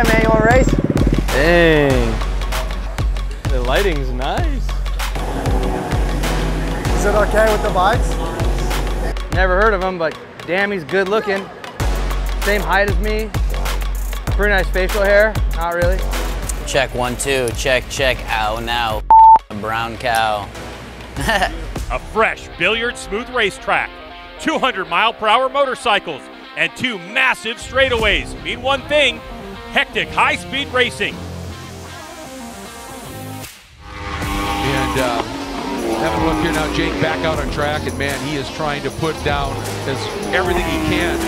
Yeah, man, you want to race? Dang. The lighting's nice. Is it okay with the bikes? Never heard of him, but damn, he's good looking. Same height as me. Pretty nice facial hair. Not really. Check 1, 2, check, check, ow, now, a brown cow. A fresh, billiard smooth racetrack, 200-mile-per-hour motorcycles, and 2 massive straightaways mean one thing: hectic, high-speed racing. And having a look here now, Jake back out on track, and man, he is trying to put down everything he can.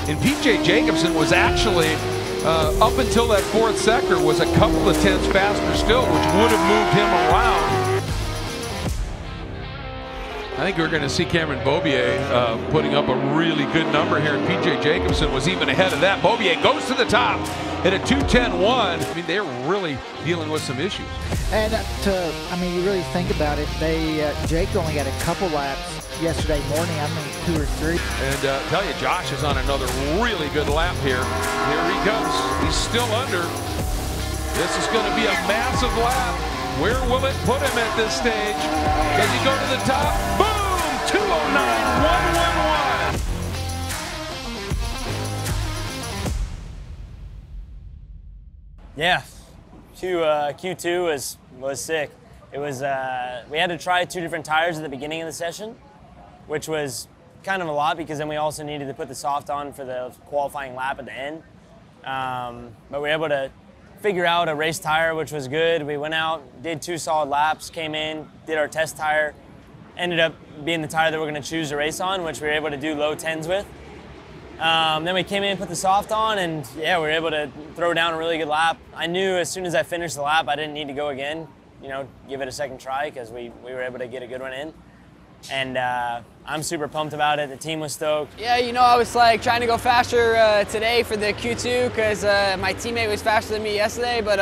And PJ Jacobsen was actually, up until that 4th sector, was a couple of tenths faster still, which would have moved him around. I think we're going to see Cameron Beaubier putting up a really good number here. And PJ Jacobsen was even ahead of that. Beaubier goes to the top at a 2:10.1. I mean, they're really dealing with some issues. And I mean, you really think about it, Jake only got a couple laps yesterday morning, I mean 2 or 3. And tell you, Josh is on another really good lap here. Here he comes. He's still under. This is going to be a massive lap. Where will it put him at this stage? Does he go to the top? Boom! 209.111. Yeah, Q2 was sick. It was we had to try 2 different tires at the beginning of the session, which was kind of a lot because then we also needed to put the soft on for the qualifying lap at the end. But we were able to figure out a race tire, which was good. We went out, did 2 solid laps, came in, did our test tire, ended up being the tire that we're going to choose to race on, which we were able to do low 10s with. Then we came in, put the soft on, and yeah, we were able to throw down a really good lap. I knew as soon as I finished the lap, I didn't need to go again, you know, give it a second try, because we were able to get a good one in. And I'm super pumped about it. The team was stoked. Yeah, you know, I was like trying to go faster today for the Q2 because my teammate was faster than me yesterday. But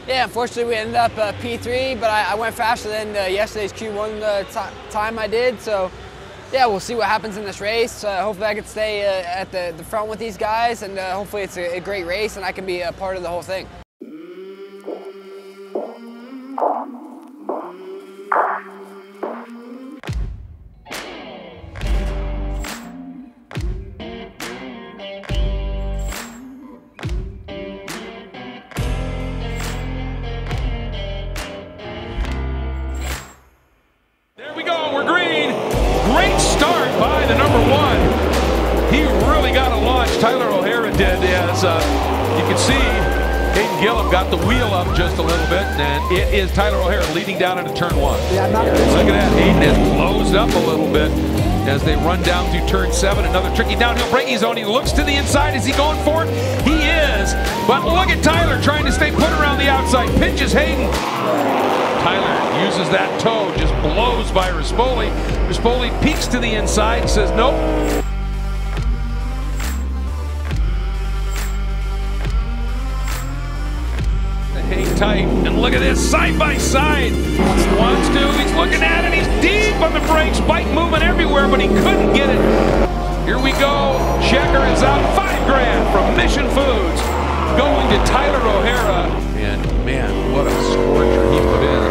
yeah, unfortunately we ended up P3, but I went faster than yesterday's Q1 time I did. So yeah, we'll see what happens in this race. Hopefully I can stay at the front with these guys, and hopefully it's a great race and I can be a part of the whole thing. Tyler O'Hara did, as you can see, Hayden Gillum got the wheel up just a little bit, and it is Tyler O'Hara leading down into turn 1. Yeah, look at that, Hayden has closed up a little bit as they run down through turn 7. Another tricky downhill braking zone. He looks to the inside. Is he going for it? He is, but look at Tyler trying to stay put around the outside. Pinches Hayden. Tyler uses that toe, just blows by Rispoli. Rispoli peeks to the inside, says nope. Hang tight, and look at this, side by side. Wants to, he's looking at it, he's deep on the brakes, bike moving everywhere, but he couldn't get it. Here we go, Checker is out, $5 grand from Mission Foods, going to Tyler O'Hara. And man, what a scorcher he put in.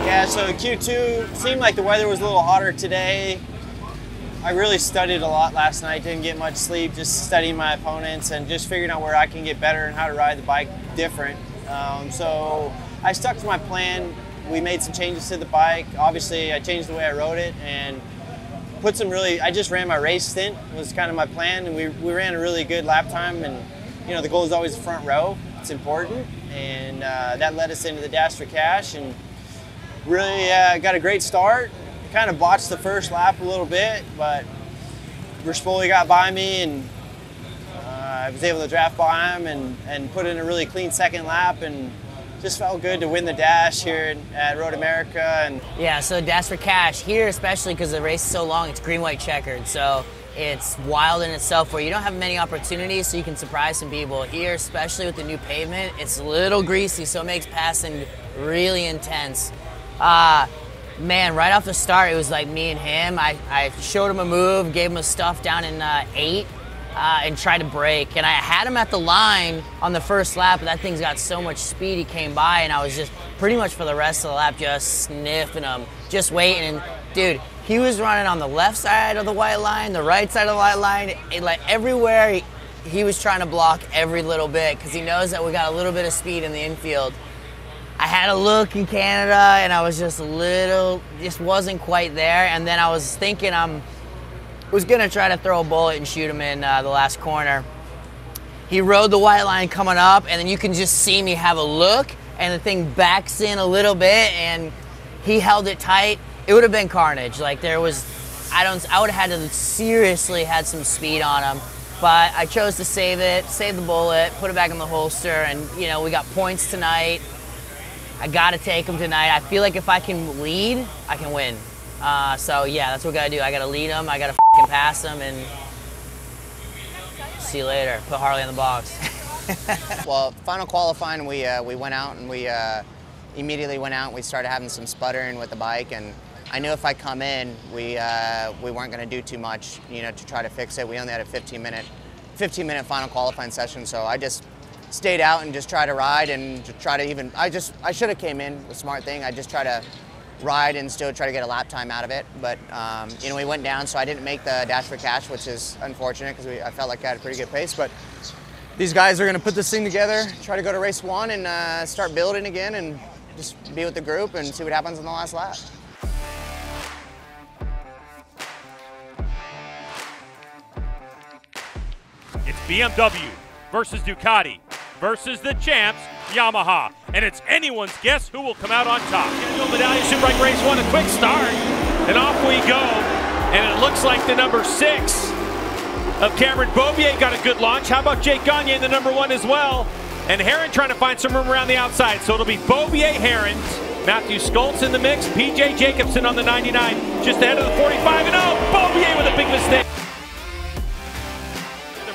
Yeah, so Q2, seemed like the weather was a little hotter today. I really studied a lot last night, didn't get much sleep, just studying my opponents and just figuring out where I can get better and how to ride the bike different. So I stuck to my plan. We made some changes to the bike. Obviously, I changed the way I rode it and put some I just ran my race stint, was kind of my plan, and we ran a really good lap time, and you know, the goal is always the front row. It's important, and that led us into the Dash for Cash, and really got a great start. Kind of botched the first lap a little bit, but Rispoli got by me, and I was able to draft by him and put in a really clean second lap, and just felt good to win the Dash here at MotoAmerica. And yeah, so Dash for Cash here, especially because the race is so long, it's green, white, checkered. So it's wild in itself where you don't have many opportunities, so you can surprise some people. Here, especially with the new pavement, it's a little greasy, so it makes passing really intense. Man, right off the start, it was like me and him. I showed him a move, gave him a stuff down in 8, and tried to break. And I had him at the line on the first lap, but that thing's got so much speed, he came by, and I was just pretty much for the rest of the lap just sniffing him, just waiting. And dude, he was running on the left side of the white line, the right side of the white line, like everywhere. He was trying to block every little bit because he knows that we got a little bit of speed in the infield. I had a look in Canada and I was just wasn't quite there. And then I was thinking was gonna try to throw a bullet and shoot him in the last corner. He rode the white line coming up, and then you can just see me have a look, and the thing backs in a little bit, and he held it tight. It would have been carnage. Like I would have had to seriously had some speed on him. But I chose to save the bullet, put it back in the holster, and we got points tonight. I gotta take them tonight. I feel like if I can lead, I can win. So yeah, that's what I gotta do. I gotta lead them, I gotta pass them, and see you later. Put Harley in the box. Well, final qualifying, we went out and we immediately went out and we started having some sputtering with the bike, and I knew if I come in, we weren't going to do too much, to try to fix it. We only had a 15-minute final qualifying session, so I just stayed out and just tried to ride and try to I should have came in, the smart thing. I just try to ride and still try to get a lap time out of it. But we went down, so I didn't make the Dash for Cash, which is unfortunate because I felt like I had a pretty good pace. But these guys are going to put this thing together, try to go to race 1 and start building again and just be with the group and see what happens in the last lap. It's BMW versus Ducati versus the champs, Yamaha. And it's anyone's guess who will come out on top. Medallion Superbike Race 1, a quick start. And off we go. And it looks like the number 6 of Cameron Beaubier got a good launch. How about Jake Gagne in the number 1 as well? And Herron trying to find some room around the outside. So it'll be Beaubier, Herron, Matthew Skoltz in the mix, PJ Jacobson on the 99, just ahead of the 45. And oh, Beaubier with a big mistake.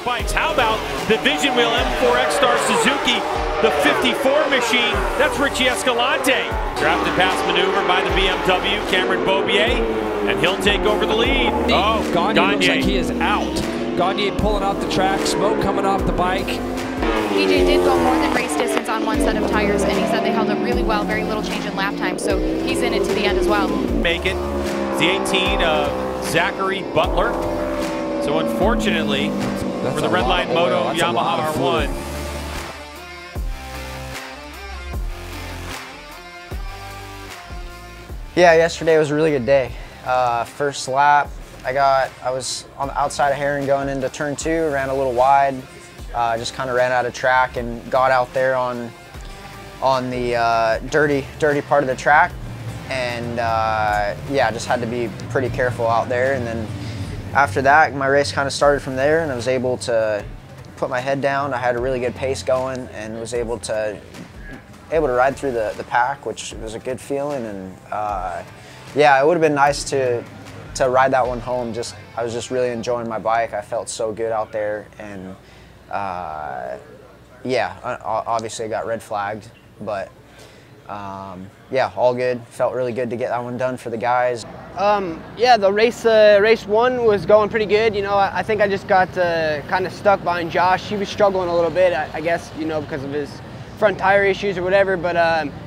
Bikes. How about the Vision Wheel M4 X-Star Suzuki, the 54 machine? That's Richie Escalante. Drafted pass maneuver by the BMW, Cameron Beaubier, and he'll take over the lead. Oh, Gagne looks like he is out. Gagne pulling off the track, smoke coming off the bike. PJ did go more than race distance on one set of tires, and he said they held up really well, very little change in lap time, so he's in it to the end as well. Make it. The 18 of Zachary Butler. So unfortunately, for the Red Line Moto Yamaha R1. Yeah, yesterday was a really good day. First lap, I was on the outside of Herron going into turn 2, ran a little wide, just kind of ran out of track and got out there on the dirty part of the track, and yeah, just had to be pretty careful out there. And then after that, my race kind of started from there, and I was able to put my head down. I had a really good pace going and was able to ride through the pack, which was a good feeling. And yeah, it would have been nice to ride that one home. I was just really enjoying my bike. I felt so good out there, and yeah, obviously I got red flagged, but yeah, all good. Felt really good to get that one done for the guys. Yeah, the race 1 was going pretty good. I think I just got kind of stuck behind Josh. He was struggling a little bit, I guess, because of his front tire issues or whatever. But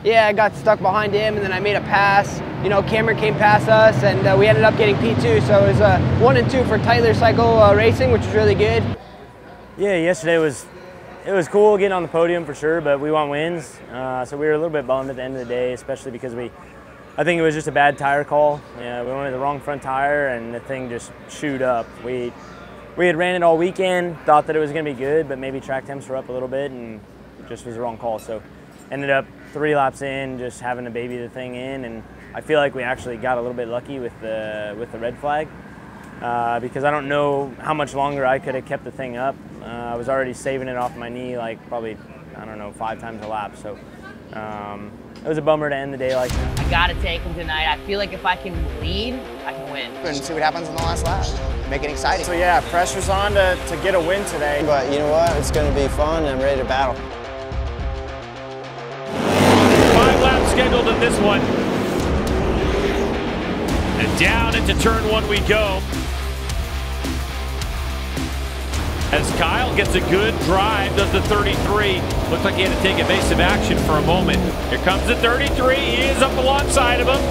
yeah, I got stuck behind him, and then I made a pass. Cameron came past us, and we ended up getting P2. So it was 1 and 2 for Tyler Cycle Racing, which was really good. Yeah, yesterday it was cool getting on the podium for sure, but we want wins. So we were a little bit bummed at the end of the day, especially because I think it was just a bad tire call. Yeah, we went with the wrong front tire and the thing just chewed up. We had ran it all weekend, thought that it was going to be good, but maybe track temps were up a little bit and it just was the wrong call. So ended up 3 laps in, just having to baby the thing in, and I feel like we actually got a little bit lucky with the red flag. Because I don't know how much longer I could have kept the thing up. I was already saving it off my knee like probably, I don't know, 5 times a lap. So it was a bummer to end the day like that. I gotta take them tonight. I feel like if I can lead, I can win. And see what happens in the last lap. Make it exciting. So yeah, pressure's on to get a win today. But you know what? It's going to be fun, and I'm ready to battle. 5 laps scheduled in this one. And down into turn 1 we go. As Kyle gets a good drive, does the 33. Looked like he had to take evasive action for a moment. Here comes the 33. He is up alongside of him.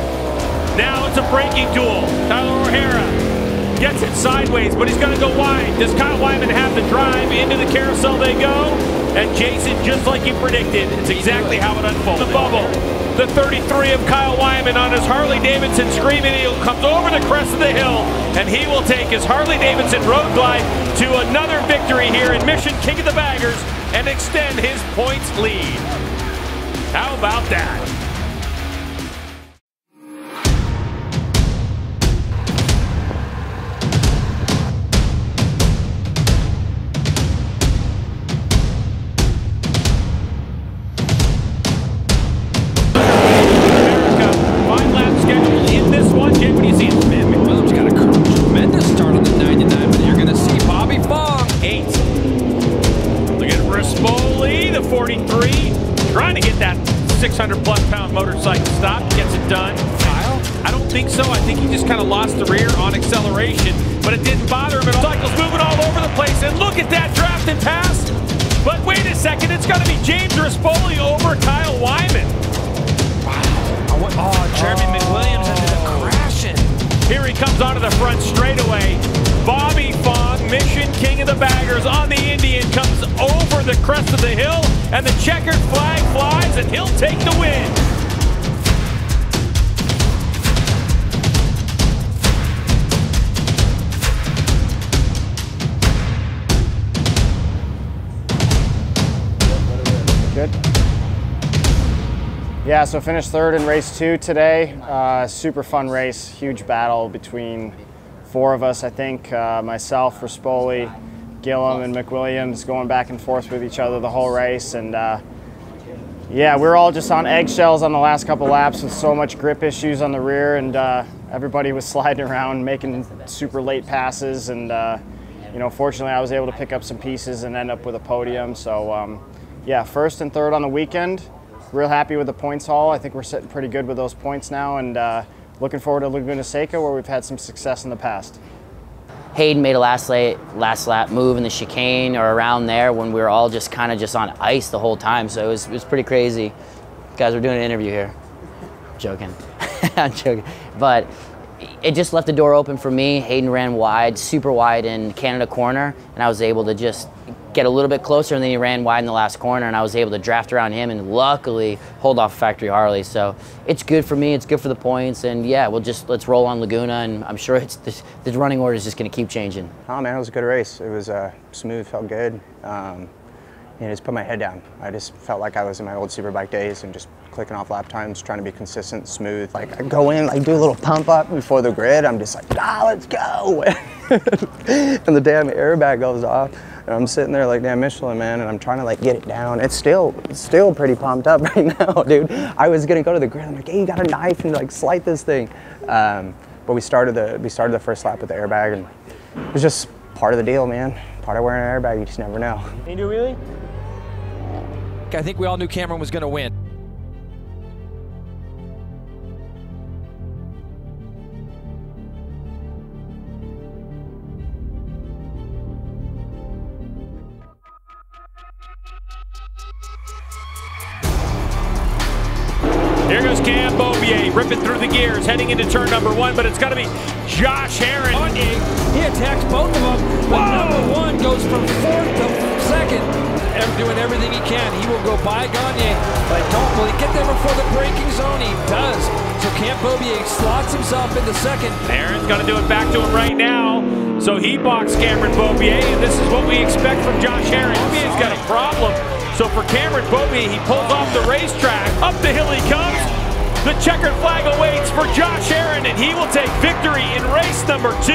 Now it's a braking duel. Tyler O'Hara gets it sideways, but he's going to go wide. Does Kyle Wyman have the drive? Into the carousel they go. And Jason, just like he predicted, it's exactly how it unfolded. The bubble. The 33 of Kyle Wyman on his Harley-Davidson Screaming Eagle comes over the crest of the hill, and he will take his Harley-Davidson Road Glide to another victory here in Mission King of the Baggers and extend his points lead. How about that? Trying to get that 600-plus-pound motorcycle stop, gets it done. Kyle? I don't think so. I think he just kind of lost the rear on acceleration, but it didn't bother him at all. Cycles moving all over the place, and look at that draft and pass. But wait a second, it's got to be James Rispoli over Kyle Wyman. Wow. Oh, Jeremy McWilliams ended up crashing. Here he comes onto the front straightaway. Bobby Fong, Mission King of the Baggers on the Indian, comes over the crest of the hill, and the checkered flag flies, and he'll take the win. Good. Yeah, so finished third in race 2 today. Super fun race, huge battle between 4 of us, I think. Myself, Rispoli, Gillum, and McWilliams going back and forth with each other the whole race. And yeah, we're all just on eggshells on the last couple laps with so much grip issues on the rear, and everybody was sliding around, making super late passes. And you know, fortunately, I was able to pick up some pieces and end up with a podium. So yeah, first and third on the weekend. Real happy with the points haul. I think we're sitting pretty good with those points now, and looking forward to Laguna Seca, where we've had some success in the past. Hayden made a last lap move in the chicane or around there when we were all just kind of just on ice the whole time. So it was pretty crazy. Guys, we're doing an interview here. I'm joking. I'm joking. But it just left the door open for me. Hayden ran wide, super wide in Canada corner, and I was able to just get a little bit closer, and then he ran wide in the last corner, and I was able to draft around him and luckily hold off factory Harley. So it's good for me, it's good for the points, and yeah, let's roll on Laguna, and I'm sure the running order is just going to keep changing. Oh man, it was a good race. It was smooth, felt good. You know, just put my head down. I just felt like I was in my old Superbike days and just clicking off lap times, trying to be consistent, smooth. Like I go in, like do a little pump up before the grid. I'm just like, let's go. And the damn airbag goes off. And I'm sitting there like, damn Michelin, man, and I'm trying to like get it down. It's still pretty pumped up right now, dude. I was gonna go to the grid. I'm like, hey, you got a knife and like slice this thing. But we started the first lap with the airbag, and it was just part of the deal, man. Part of wearing an airbag, you just never know. Can you do a wheelie? I think we all knew Cameron was gonna win. Here goes Cam Beaubier ripping through the gears, heading into turn number 1, but it's got to be Josh Herron. He attacks both of them, but number 1 goes from 4th to 2nd, doing everything he can. He will go by Gagne, but will he get there before the braking zone? He does. So Cam Beaubier slots himself into 2nd. Herron's going to do it back to him right now. So he boxed Cameron Beaubier, and this is what we expect from Josh Herron. Beaubier's got a problem. So for Cameron Beaubier, he pulls off the racetrack. Up the hill he comes. The checkered flag awaits for Josh Herron, and he will take victory in race number 2.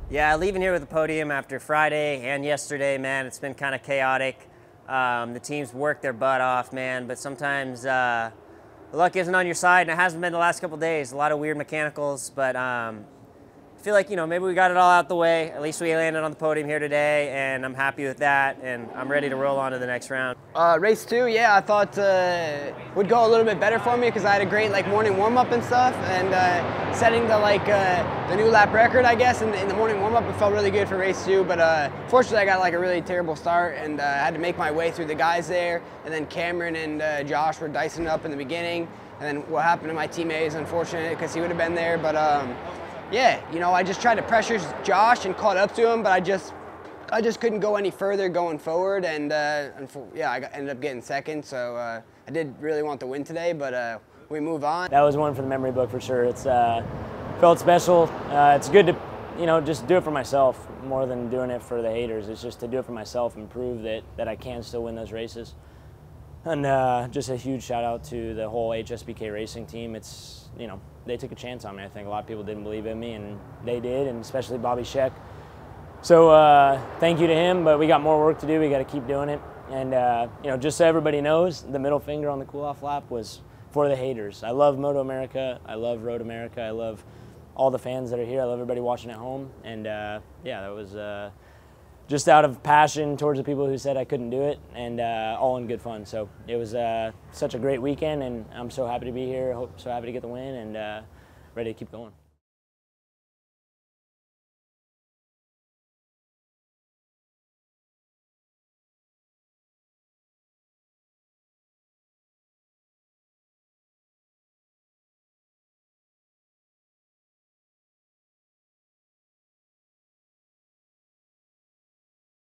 Yeah, leaving here with the podium after Friday and yesterday, man, it's been kind of chaotic. The teams work their butt off, man, but sometimes the luck isn't on your side, and it hasn't been the last couple days. A lot of weird mechanicals, but feel like, you know, maybe we got it all out the way. At least we landed on the podium here today, and I'm happy with that, and I'm ready to roll on to the next round. Race 2, yeah, I thought would go a little bit better for me because I had a great morning warm-up and stuff, and setting the new lap record, I guess, in the morning warm-up, it felt really good for race 2. But fortunately, I got a really terrible start, and I had to make my way through the guys there, and then Cameron and Josh were dicing it up in the beginning, and then what happened to my teammate is unfortunate because he would have been there, but. Yeah, you know, I just tried to pressure Josh and caught up to him, but I just couldn't go any further going forward, and yeah, I ended up getting second. So I did really want the win today, but we move on. That was one for the memory book for sure. It's felt special. It's good to, you know, just do it for myself more than doing it for the haters. It's just to do it for myself and prove that I can still win those races. And just a huge shout out to the whole HSBK racing team. It's, you know, they took a chance on me. I think a lot of people didn't believe in me, and they did, and especially Bobby Scheck. So thank you to him, but we got more work to do. We got to keep doing it. And, you know, just so everybody knows, the middle finger on the cool-off lap was for the haters. I love MotoAmerica. I love Road America. I love all the fans that are here. I love everybody watching at home. And, yeah, that was just out of passion towards the people who said I couldn't do it, and all in good fun. So it was such a great weekend, and I'm so happy to be here, so happy to get the win, and ready to keep going.